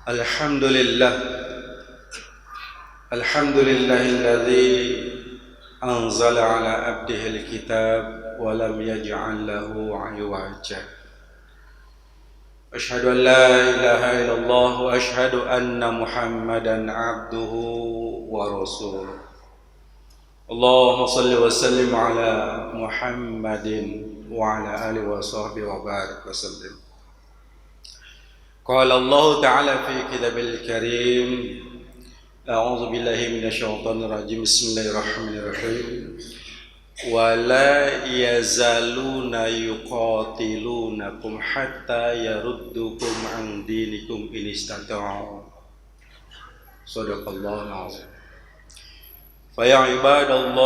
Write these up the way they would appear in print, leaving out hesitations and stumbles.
Alhamdulillah, alhamdulillahilladzi anzala ala abdihi alkitab wa lam yaj'al lahu 'iwaja. Asyhadu an la ilaha illallah wa asyhadu anna Muhammadan 'abduhu wa rasuluh. Allahumma shalli wa sallim ala Muhammadin wa ala alihi wa sahbihi wa barik wa sallim. Qala Allah Ta'ala fi kitabil karim, a'udzu billahi minasyaitonir rajim, bismillahirrahmanirrahim. Wa la yazaluna yuqatilunakum hatta yaruddukum an dinikum in istata'u. Shadaqallahul azim. Fa ya ibadallah,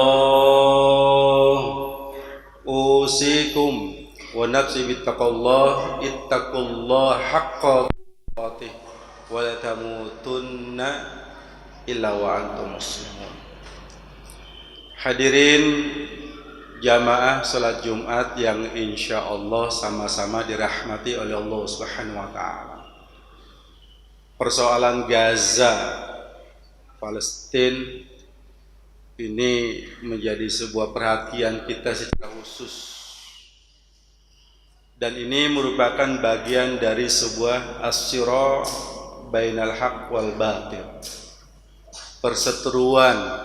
usikum wa nafsi bittaqallah, ittaqullah haqqa tuqatih wa la tamutunna illa wa antum muslimun. Hadirin jamaah salat Jumat yang insyaallah sama-sama dirahmati oleh Allah Subhanahu wa taala. Persoalan Gaza, Palestina ini menjadi sebuah perhatian kita secara khusus. Dan ini merupakan bagian dari sebuah as-sira' bainal haq wal batil. Perseteruan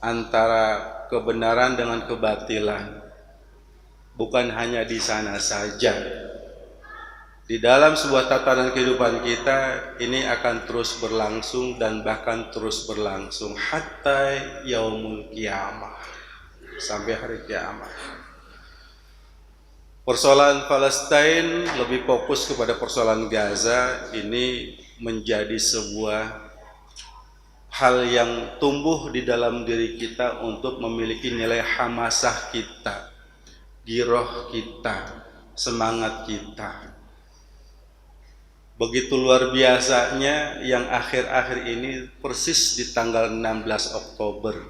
antara kebenaran dengan kebatilan. Bukan hanya di sana saja. Di dalam sebuah tatanan kehidupan kita, ini akan terus berlangsung dan bahkan terus berlangsung hatta yaumul qiyamah, sampai hari kiamat. Persoalan Palestina lebih fokus kepada persoalan Gaza ini menjadi sebuah hal yang tumbuh di dalam diri kita untuk memiliki nilai hamasah kita, giroh kita, semangat kita. Begitu luar biasanya yang akhir-akhir ini persis di tanggal 16 Oktober.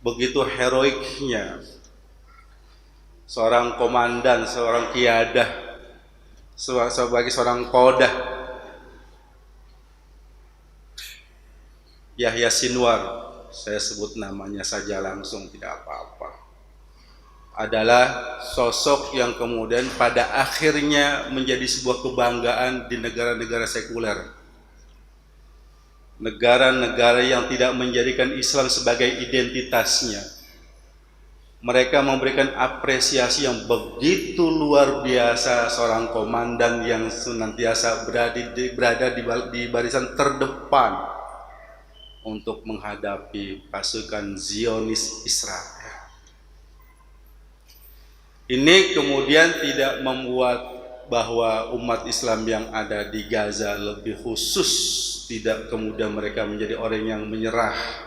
Begitu heroiknya seorang komandan, seorang qiyadah, sebagai seorang kodah, Yahya Sinwar, saya sebut namanya saja langsung tidak apa-apa, adalah sosok yang kemudian pada akhirnya menjadi sebuah kebanggaan di negara-negara sekuler, negara-negara yang tidak menjadikan Islam sebagai identitasnya. Mereka memberikan apresiasi yang begitu luar biasa seorang komandan yang senantiasa berada di barisan terdepan untuk menghadapi pasukan Zionis Israel. Ini kemudian tidak membuat bahwa umat Islam yang ada di Gaza lebih khusus, tidak kemudian mereka menjadi orang yang menyerah.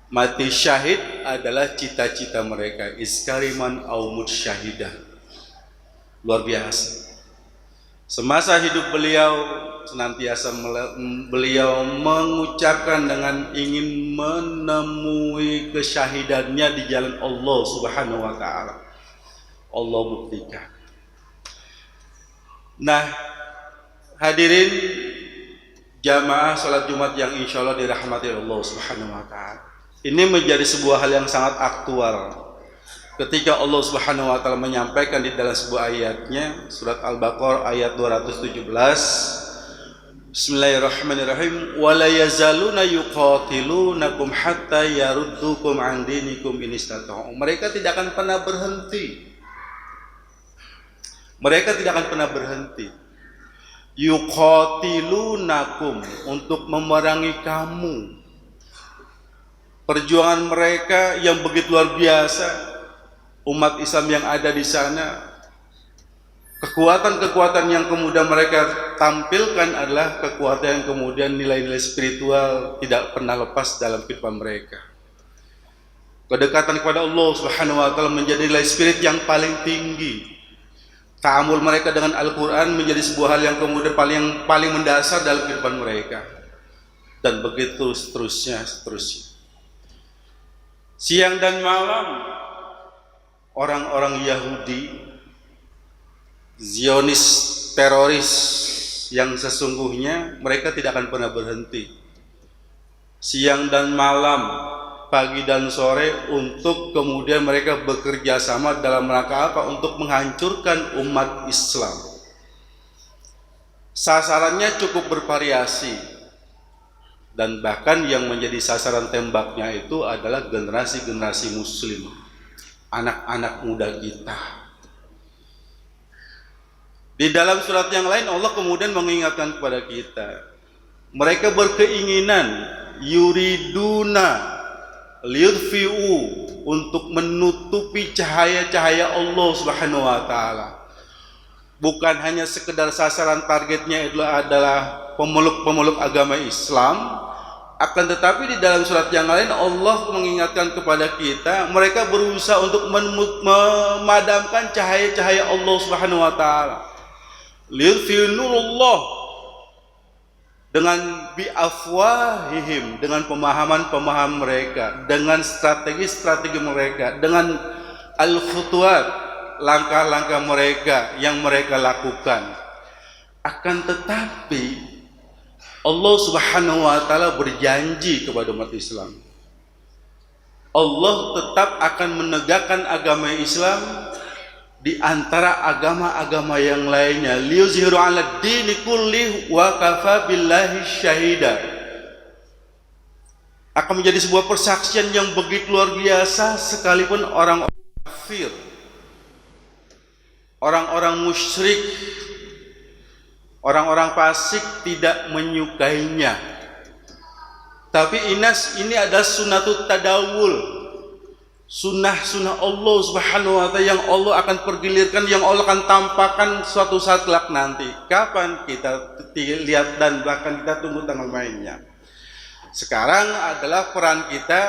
Mati syahid adalah cita-cita mereka, iskariman aumut syahidah. Luar biasa. Semasa hidup beliau senantiasa beliau mengucapkan dengan ingin menemui kesyahidannya di jalan Allah Subhanahu wa taala. Allah buktikan. Nah, hadirin jamaah salat Jumat yang insyaallah dirahmati Allah Subhanahu wa taala. Ini menjadi sebuah hal yang sangat aktual ketika Allah Subhanahu wa taala menyampaikan di dalam sebuah ayatnya, surat Al-Baqarah ayat 217, Bismillahirrahmanirrahim, wa la yazaluna yuqatilunakum hatta yaruddukum an dinikum in istata'u. Mereka tidak akan pernah berhenti. Mereka tidak akan pernah berhenti. Yuqatilunakum, untuk memerangi kamu. Perjuangan mereka yang begitu luar biasa, umat Islam yang ada di sana, kekuatan-kekuatan yang kemudian mereka tampilkan adalah kekuatan yang kemudian nilai-nilai spiritual tidak pernah lepas dalam kehidupan mereka. Kedekatan kepada Allah Subhanahu wa taala menjadi nilai spirit yang paling tinggi. Ta'amul mereka dengan Al-Quran menjadi sebuah hal yang kemudian paling mendasar dalam kehidupan mereka. Dan begitu seterusnya. Siang dan malam orang-orang Yahudi Zionis teroris yang sesungguhnya mereka tidak akan pernah berhenti. Siang dan malam, pagi dan sore, untuk kemudian mereka bekerja sama dalam rangka apa? Untuk menghancurkan umat Islam. Sasarannya cukup bervariasi, dan bahkan yang menjadi sasaran tembaknya itu adalah generasi-generasi muslim, anak-anak muda kita. Di dalam surat yang lain Allah kemudian mengingatkan kepada kita, mereka berkeinginan yuriduna liyudfi'u, untuk menutupi cahaya-cahaya Allah Subhanahu wa taala. Bukan hanya sekedar sasaran targetnya itu adalah pemeluk-pemeluk agama Islam, akan tetapi di dalam surat yang lain Allah mengingatkan kepada kita, mereka berusaha untuk memadamkan cahaya-cahaya Allah Subhanahu wa taala. Liyudfi'u nurullah, dengan biafwahihim, dengan pemahaman-pemahaman mereka, dengan strategi-strategi mereka, dengan al-khutuwat, langkah-langkah mereka yang mereka lakukan. Akan tetapi Allah Subhanahu wa taala berjanji kepada umat Islam, Allah tetap akan menegakkan agama Islam di antara agama-agama yang lainnya. Liyuzhiru 'ala dini kulli wa kafa billahi syahida. Akan menjadi sebuah persaksian yang begitu luar biasa, sekalipun orang-orang kafir, orang-orang musyrik, orang-orang fasik tidak menyukainya. Tapi ini adalah sunnatut tadawul, sunnah-sunnah Allah Subhanahu wa ta'ala yang Allah akan pergilirkan, yang Allah akan tampakkan suatu saat kelak nanti. Kapan kita lihat dan bahkan kita tunggu tanggal mainnya. Sekarang adalah peran kita,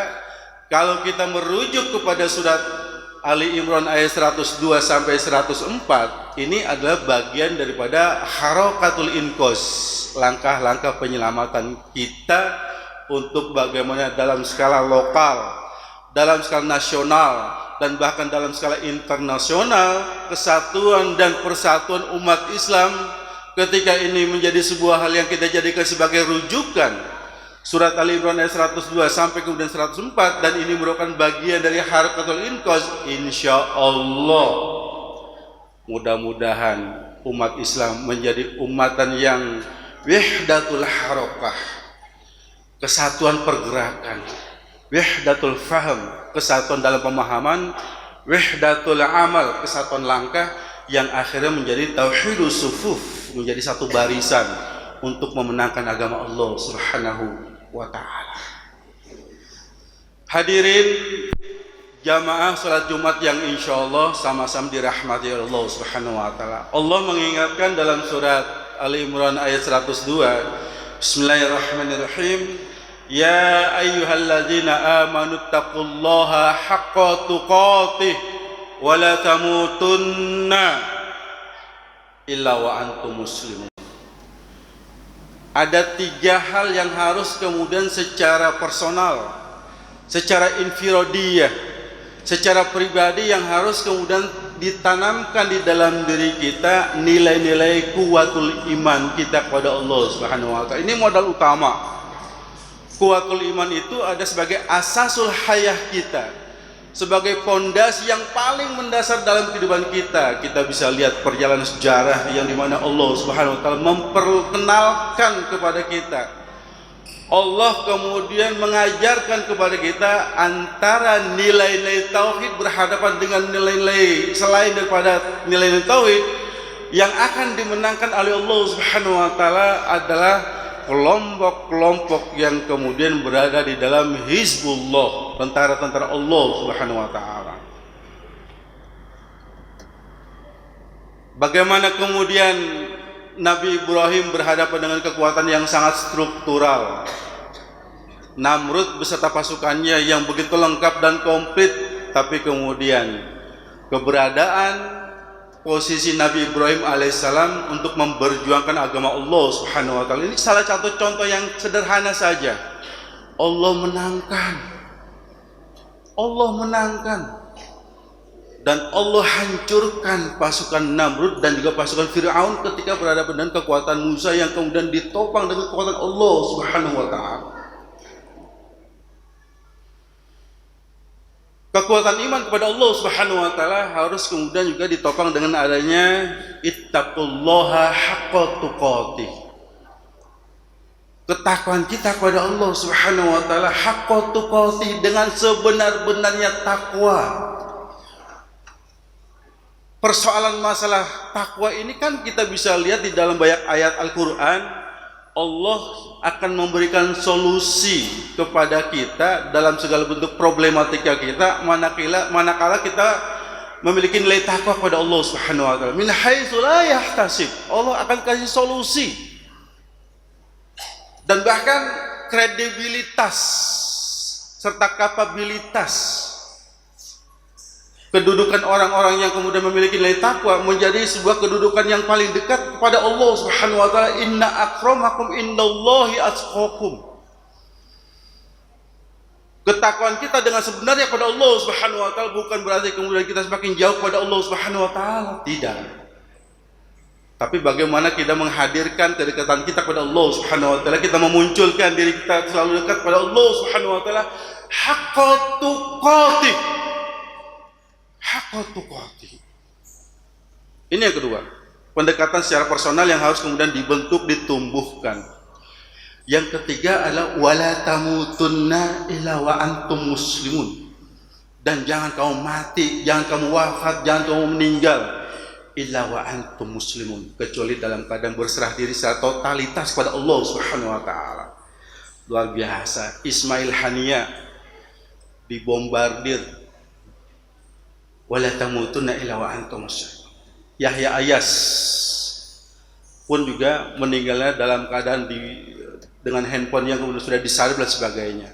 kalau kita merujuk kepada surat Ali Imran ayat 102 sampai 104, ini adalah bagian daripada harakatul inqaz, langkah-langkah penyelamatan kita untuk bagaimana dalam skala lokal, dalam skala nasional, dan bahkan dalam skala internasional, kesatuan dan persatuan umat Islam ketika ini menjadi sebuah hal yang kita jadikan sebagai rujukan. Surat Ali Imran ayat 102 sampai kemudian 104, dan ini merupakan bagian dari harakatul inqaz. Insya Allah mudah-mudahan umat Islam menjadi umatan yang wahdatul harakah, kesatuan pergerakan, wahdatul faham, kesatuan dalam pemahaman, wahdatul amal, kesatuan langkah, yang akhirnya menjadi tauhidus sufuf, menjadi satu barisan untuk memenangkan agama Allah Subhanahu wa ta'ala. Hadirin jamaah salat Jumat yang insyaallah sama-sama dirahmati Allah Subhanahu wa ta'ala. Allah mengingatkan dalam surat Ali Imran ayat 102, Bismillahirrahmanirrahim, Ya ayyuhalladzina amanu taqullaha haqqa tuqatih wa la tamutunna illa wa antum muslimun. Ada tiga hal yang harus kemudian secara personal, secara infiradiyah, secara pribadi yang harus kemudian ditanamkan di dalam diri kita, nilai-nilai kuwatul iman kita kepada Allah Subhanahu wa ta'ala. Ini modal utama. Kuwatul iman itu ada sebagai asasul hayah kita, sebagai pondasi yang paling mendasar dalam kehidupan kita. Kita bisa lihat perjalanan sejarah yang dimana Allah Subhanahu wa ta'ala memperkenalkan kepada kita, Allah kemudian mengajarkan kepada kita antara nilai-nilai tauhid berhadapan dengan nilai-nilai selain daripada nilai-nilai tauhid. Yang akan dimenangkan oleh Allah Subhanahu wa ta'ala adalah kelompok-kelompok yang kemudian berada di dalam Hizbullah, tentara-tentara Allah Subhanahu wa ta'ala. Bagaimana kemudian Nabi Ibrahim berhadapan dengan kekuatan yang sangat struktural, Namrud beserta pasukannya yang begitu lengkap dan komplit, tapi kemudian keberadaan posisi Nabi Ibrahim alaihissalam untuk memperjuangkan agama Allah Subhanahu wa ta'ala, ini salah satu contoh yang sederhana saja. Allah menangkan dan Allah hancurkan pasukan Namrud dan juga pasukan Fir'aun ketika berhadapan dengan kekuatan Musa yang kemudian ditopang dengan kekuatan Allah Subhanahu wa taala. Kekuatan iman kepada Allah Subhanahu wa taala harus kemudian juga ditopang dengan adanya ittaqullaha haqqa tuqatih. Ketakwaan kita kepada Allah Subhanahu wa taala haqqa tuqatih, dengan sebenar-benarnya takwa. Persoalan masalah takwa ini kan kita bisa lihat di dalam banyak ayat Al-Qur'an. Allah akan memberikan solusi kepada kita dalam segala bentuk problematika kita manakala kita memiliki nilai takwa kepada Allah Subhanahu wa taala. Min haitsu la yahtasib. Allah akan kasih solusi. Dan bahkan kredibilitas serta kapabilitas kedudukan orang-orang yang kemudian memiliki nilai takwa menjadi sebuah kedudukan yang paling dekat kepada Allah Subhanahu wa taala. Inna akramakum indallahi atqakum. Ketakwaan kita dengan sebenarnya kepada Allah Subhanahu wa taala bukan berarti kemudian kita semakin jauh kepada Allah Subhanahu wa taala, tidak. Tapi bagaimana kita menghadirkan kedekatan kita kepada Allah Subhanahu wa taala, kita memunculkan diri kita selalu dekat kepada Allah Subhanahu wa taala haqqa tuqatih. Haqqa tuqatih. Ini yang kedua, pendekatan secara personal yang harus kemudian dibentuk, ditumbuhkan. Yang ketiga adalah wala tamutunna illa wa antum muslimun. Dan jangan kamu mati, jangan kamu wafat, jangan kamu meninggal illa wa antum muslimun, kecuali dalam keadaan berserah diri secara totalitas kepada Allah Subhanahu wa taala. Luar biasa. Ismail Haniya dibombardir, wala tamutunna illa wa antum muslimun. Yahya Ayas pun juga meninggalnya dalam keadaan dengan handphone yang kemudian sudah disalib dan sebagainya.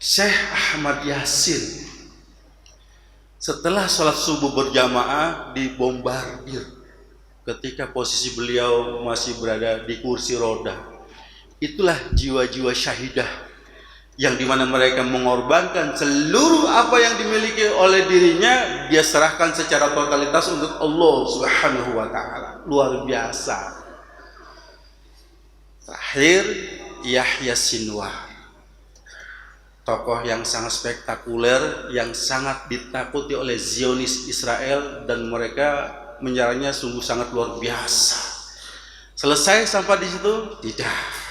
Syekh Ahmad Yasin setelah sholat subuh berjamaah dibombardir ketika posisi beliau masih berada di kursi roda. Itulah jiwa-jiwa syahidah yang dimana mereka mengorbankan seluruh apa yang dimiliki oleh dirinya, dia serahkan secara totalitas untuk Allah Subhanahu wa taala. Luar biasa. Terakhir, Yahya Sinwar, tokoh yang sangat spektakuler, yang sangat ditakuti oleh Zionis Israel, dan mereka menyerangnya sungguh sangat luar biasa. Selesai sampai di situ? Tidak.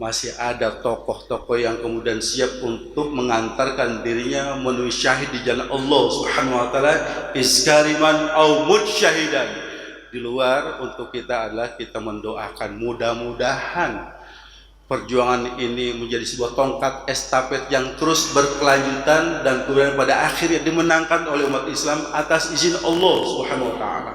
Masih ada tokoh-tokoh yang kemudian siap untuk mengantarkan dirinya menuju syahid di jalan Allah Subhanahu wa taala, iskariman au mudsyahidan. Di luar untuk kita adalah kita mendoakan mudah-mudahan perjuangan ini menjadi sebuah tongkat estafet yang terus berkelanjutan dan kemudian pada akhirnya dimenangkan oleh umat Islam atas izin Allah Subhanahu wa taala.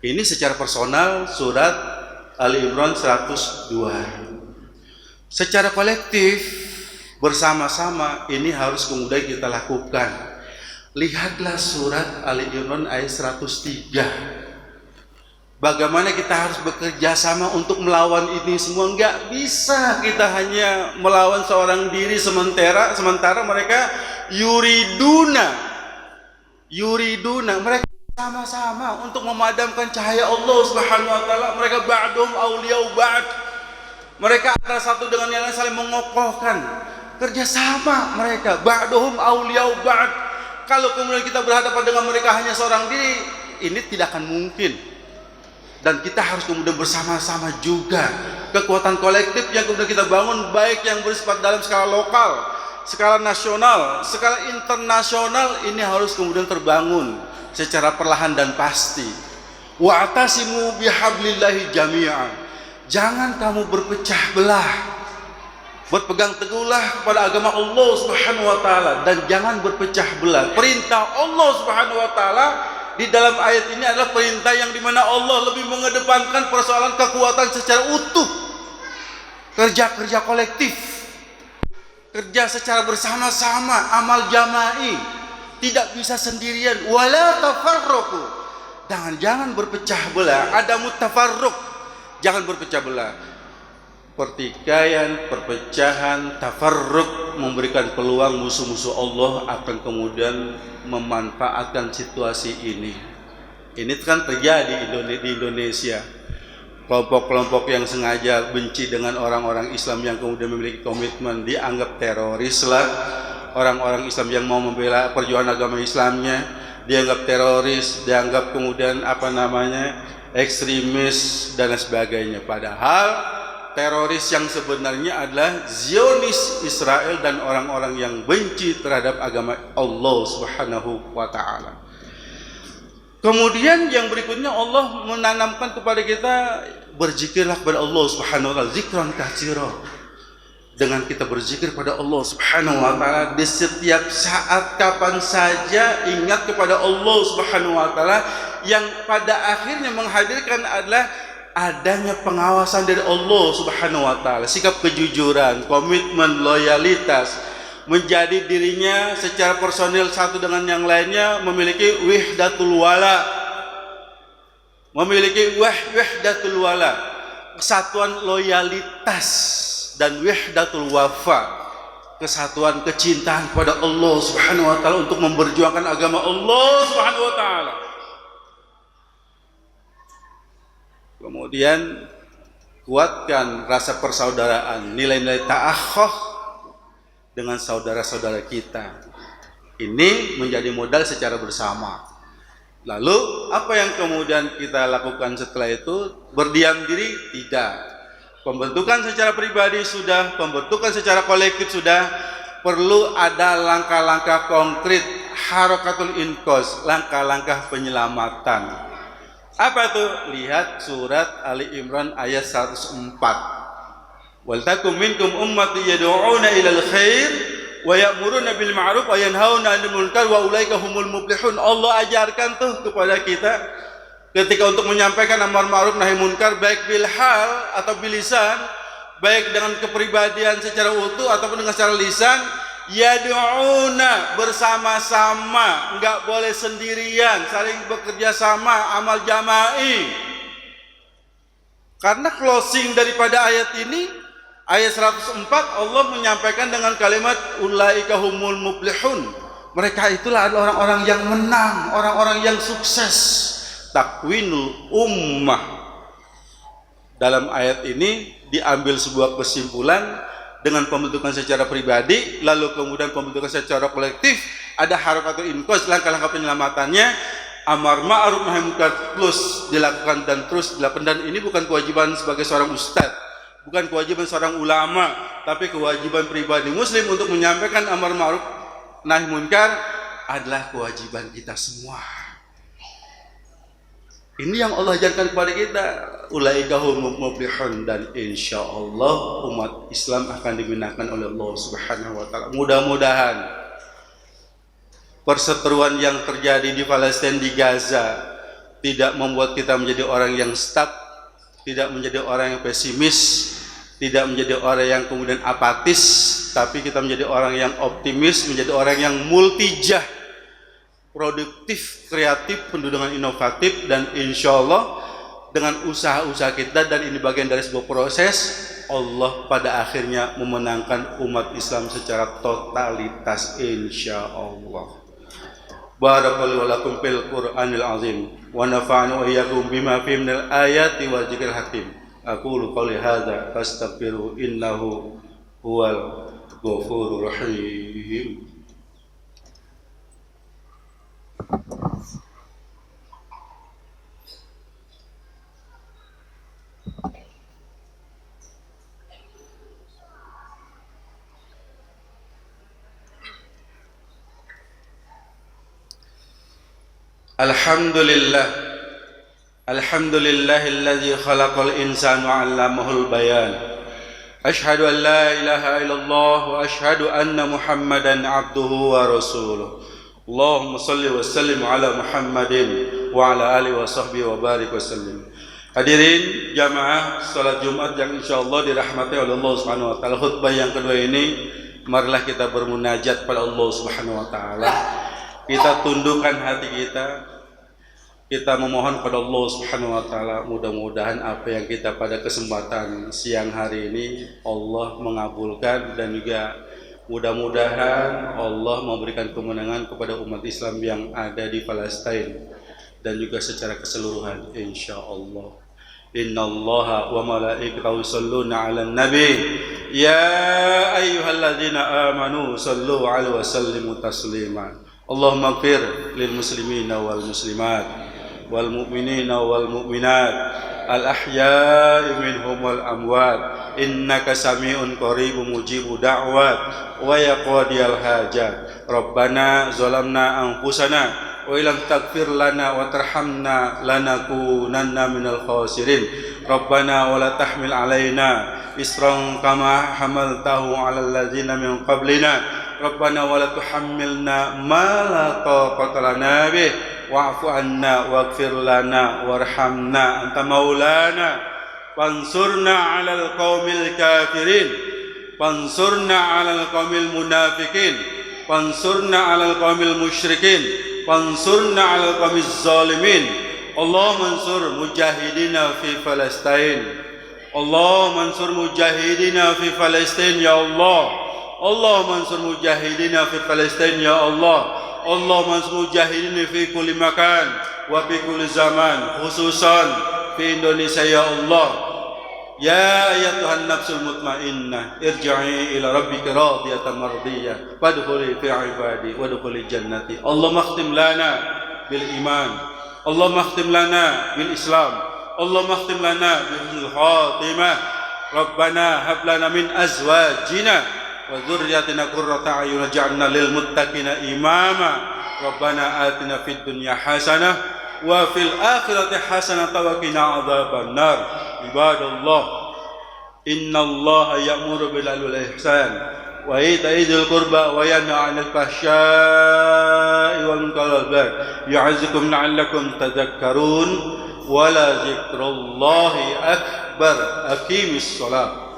Ini secara personal surat Ali Imran 102. Secara kolektif bersama-sama ini harus kemudian kita lakukan. Lihatlah surat Ali Imran ayat 103. Bagaimana kita harus bekerja sama untuk melawan ini semua. Enggak bisa kita hanya melawan seorang diri sementara mereka yuriduna mereka sama-sama untuk memadamkan cahaya Allah Subhanahu wa taala. Mereka ba'dhum auliya'u ba'd. Mereka antara satu dengan yang lain saling mengokohkan. Kerjasama mereka, ba'dhum auliya'u ba'd. Kalau kemudian kita berhadapan dengan mereka hanya seorang diri, ini tidak akan mungkin. Dan kita harus kemudian bersama-sama juga. Kekuatan kolektif yang kemudian kita bangun, baik yang bersifat dalam skala lokal, skala nasional, skala internasional, ini harus kemudian terbangun secara perlahan dan pasti. Wa'tasimu bihablillahi jami'an. Jangan kamu berpecah belah. Berpegang teguhlah kepada agama Allah Subhanahu wa taala dan jangan berpecah belah. Perintah Allah Subhanahu wa taala di dalam ayat ini adalah perintah yang dimana Allah lebih mengedepankan persoalan kekuatan secara utuh. Kerja kolektif. Kerja secara bersama-sama, amal jama'i. Tidak bisa sendirian. Wala tafarruqu. Jangan berpecah belah. Ada mutafarruq. Jangan berpecah belah. Pertikaian, perpecahan, tafarruq memberikan peluang musuh-musuh Allah akan kemudian memanfaatkan situasi ini. Ini kan terjadi di Indonesia. Kelompok-kelompok yang sengaja benci dengan orang-orang Islam yang kemudian memiliki komitmen dianggap teroris lah. Orang-orang Islam yang mau membela perjuangan agama Islamnya dianggap teroris, dianggap kemudian ekstremis dan sebagainya. Padahal teroris yang sebenarnya adalah Zionis Israel dan orang-orang yang benci terhadap agama Allah Subhanahu wa taala. Kemudian yang berikutnya Allah menanamkan kepada kita, berzikirlah kepada Allah Subhanahu wa taala zikran katsira. Dengan kita berzikir pada Allah Subhanahu wa taala di setiap saat kapan saja, ingat kepada Allah Subhanahu wa taala yang pada akhirnya menghadirkan adalah adanya pengawasan dari Allah Subhanahu wa taala, sikap kejujuran, komitmen, loyalitas, menjadi dirinya secara personil satu dengan yang lainnya, memiliki wahdatul wala, kesatuan loyalitas, dan wahdatul wafa, kesatuan kecintaan kepada Allah Subhanahu wa taala untuk memperjuangkan agama Allah Subhanahu wa taala. Kemudian kuatkan rasa persaudaraan, nilai-nilai ta'akhuf dengan saudara-saudara kita. Ini menjadi modal secara bersama. Lalu apa yang kemudian kita lakukan setelah itu? Berdiam diri? Tidak. Pembentukan secara pribadi sudah, pembentukan secara kolektif sudah, perlu ada langkah-langkah konkret, harakatul inqaz, langkah-langkah penyelamatan. Apa itu? Lihat surat Ali Imran ayat 104. Wal takum minkum ummati yad'una ilal khair wa ya'muruna bil ma'ruf wa yanhauna 'anil munkar wa ulaika humul muflihun. Allah ajarkan tuh kepada kita ketika untuk menyampaikan amar ma'ruf nahi munkar, baik bil hal atau bil lisan, baik dengan kepribadian secara utuh ataupun dengan secara lisan, yad'una, bersama-sama, enggak boleh sendirian, saling bekerja sama, amal jama'i. Karena closing daripada ayat ini, ayat 104, Allah menyampaikan dengan kalimat ulaika humul muflihun. Mereka itulah adalah orang-orang yang menang, orang-orang yang sukses. Takwinul ummah. Dalam ayat ini diambil sebuah kesimpulan dengan pembentukan secara pribadi, lalu kemudian pembentukan secara kolektif, ada harakatul inqaz, langkah-langkah penyelamatannya, amar ma'ruf nahi munkar terus dilakukan dan terus dilakukan. Dan ini bukan kewajiban sebagai seorang ustadz, bukan kewajiban seorang ulama, tapi kewajiban pribadi muslim untuk menyampaikan amar ma'ruf nahi munkar adalah kewajiban kita semua. Ini yang Allah ajarkan kepada kita, ulaika humul muflihun, dan insyaallah umat Islam akan dimenangkan oleh Allah Subhanahu wa taala. Mudah-mudahan perseteruan yang terjadi di Palestina, di Gaza, tidak membuat kita menjadi orang yang stuck, tidak menjadi orang yang pesimis, tidak menjadi orang yang kemudian apatis, tapi kita menjadi orang yang optimis, menjadi orang yang multijah, produktif, kreatif, penuh dengan inovatif, dan insya Allah dengan usaha-usaha kita, dan ini bagian dari sebuah proses, Allah pada akhirnya memenangkan umat Islam secara totalitas insya Allah. Barakallahu lakum fil Qur'anil azim wa nafa'ani wa iyyakum bima fihi minal ayati wa dzikril hakim. Aqulu qouli hadza fastaghfiru innahu huwal ghafurur rahim. Alhamdulillahilladzi khalaqal insana 'allamahul bayan. Asyhadu an la ilaha illallah wa asyhadu anna Muhammadan 'abduhu wa rasuluh. Allahumma shalli wa sallim ala Muhammadin wa ala alihi wa sahbihi wa barik wa sallim. Hadirin jamaah salat Jumat yang insyaallah dirahmati oleh Allah Subhanahu wa taala. Khutbah yang kedua ini, marilah kita bermunajat pada Allah Subhanahu wa taala. Kita tundukkan hati kita memohon kepada Allah Subhanahu wa taala, mudah-mudahan apa yang kita pada kesempatan siang hari ini Allah mengabulkan dan juga Mudah-mudahan Allah memberikan kemenangan kepada umat Islam yang ada di Palestina dan juga secara keseluruhan, insyaallah. Innallaha wa malaikatahu yusholluna 'alan nabi ya ayyuhalladzina amanu shallu 'alaihi wa sallimu taslima. Allahumma ighfir lil muslimina wal muslimat wal mu'minina wal mu'minat al ahya'i minhum wal amwat innaka sami'un qaribun mujibu da'wat wa yaqdiyal hajat. Rabbana zalamna anfusana wa illam taghfir lana wa tarhamna lanakunanna minal khasirin. Rabbana wa la tahmil alaina isran kama hamaltahu 'alal ladzina min qablina. Rabbana wa la tuhammilna ma la taqata lana bih wa'fu 'anna waghfir lana warhamna anta maulana fansurna 'alal qaumil kafirin fansurna 'alal qaumil munafiqin fansurna 'alal qaumil musyrikin fansurna 'alal qaumiz zalimin. Allahumma ansur mujahidina fi Palestin. Allahumma ansur mujahidina fi Palestin ya Allah. Allahumma ansur mujahidina fi Palestin ya Allah. Allahumma ansur mujahidina fi kulli makan wa fi kulli zaman, khususan fi Indonesia ya Allah. Ya ayyatuhan nafsul mutmainnah irji'i ila rabbika radiyatan mardiyah fadkhuli fi ibadi wadkhuli jannati. Allahumma khtim lana bil iman, Allahumma khtim lana bil islam, Allahumma khtim lana bil husnul khatimah. Rabbana hab lana min azwajina wa dzurriyyatina qurrata a'yun waj'alna lil muttaqina imama. Rabbana atina fid dunya hasanah wa fil akhirati hasanah wa qina adzabannar. Ibadallah, innallaha ya'muru bil 'adli wal ihsan wa ita'i dzil qurba wa yanha 'anil fahsya'i wal munkari wal baghi ya'idzukum la'allakum tadhakkarun wa la dzikrullahi akbar. Aqimis shalah.